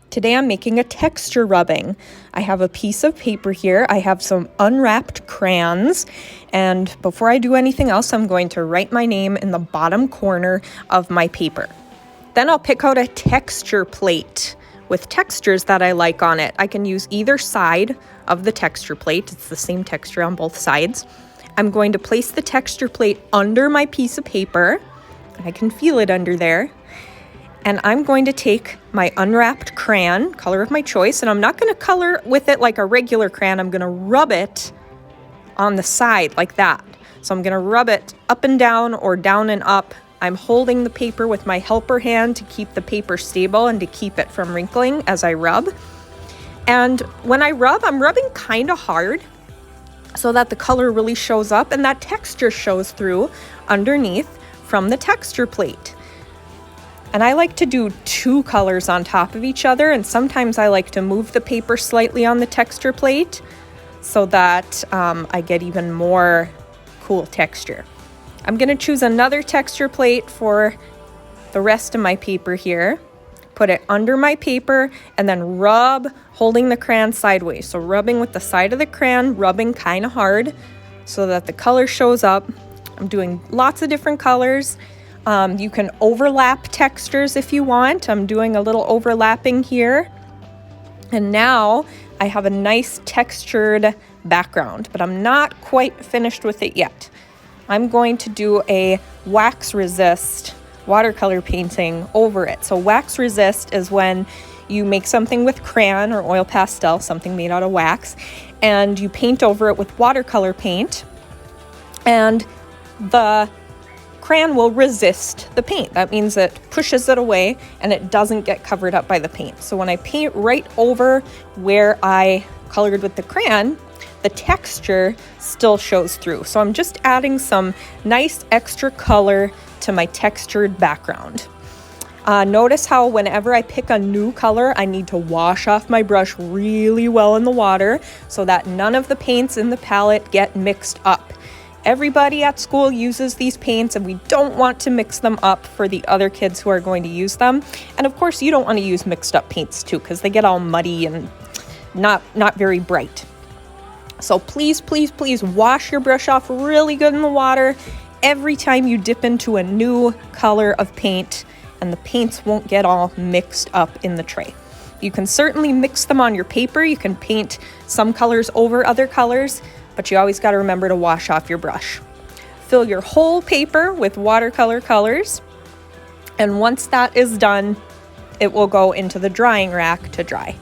Today I'm making a texture rubbing. I have a piece of paper here. I have some unwrapped crayons. And before I do anything else, I'm going to write my name in the bottom corner of my paper. Then I'll pick out a texture plate with textures that I like on it. I can use either side of the texture plate. It's the same texture on both sides. I'm going to place the texture plate under my piece of paper. I can feel it under there. And I'm going to take my unwrapped crayon, color of my choice, and I'm not going to color with it like a regular crayon. I'm going to rub it on the side like that. So I'm going to rub it up and down or down and up. I'm holding the paper with my helper hand to keep the paper stable and to keep it from wrinkling as I rub. And when I rub, I'm rubbing kind of hard so that the color really shows up and that texture shows through underneath from the texture plate. And I like to do two colors on top of each other, and sometimes I like to move the paper slightly on the texture plate so that I get even more cool texture. I'm going to choose another texture plate for the rest of my paper here. Put it under my paper and then rub, holding the crayon sideways. So rubbing with the side of the crayon, rubbing kind of hard so that the color shows up. I'm doing lots of different colors. You can overlap textures if you want. I'm doing a little overlapping here. And now I have a nice textured background, but I'm not quite finished with it yet. I'm going to do a wax resist watercolor painting over it. So wax resist is when you make something with crayon or oil pastel, something made out of wax, and you paint over it with watercolor paint, and the crayon will resist the paint. That means it pushes it away and it doesn't get covered up by the paint. So when I paint right over where I colored with the crayon, the texture still shows through. So I'm just adding some nice extra color to my textured background. Notice how whenever I pick a new color, I need to wash off my brush really well in the water so that none of the paints in the palette get mixed up. Everybody at school uses these paints, and we don't want to mix them up for the other kids who are going to use them. And of course, you don't want to use mixed up paints too, because they get all muddy and not very bright. So please, please, please wash your brush off really good in the water every time you dip into a new color of paint, and the paints won't get all mixed up in the tray. You can certainly mix them on your paper. You can paint some colors over other colors, but you always got to remember to wash off your brush. Fill your whole paper with watercolor colors, and once that is done, it will go into the drying rack to dry.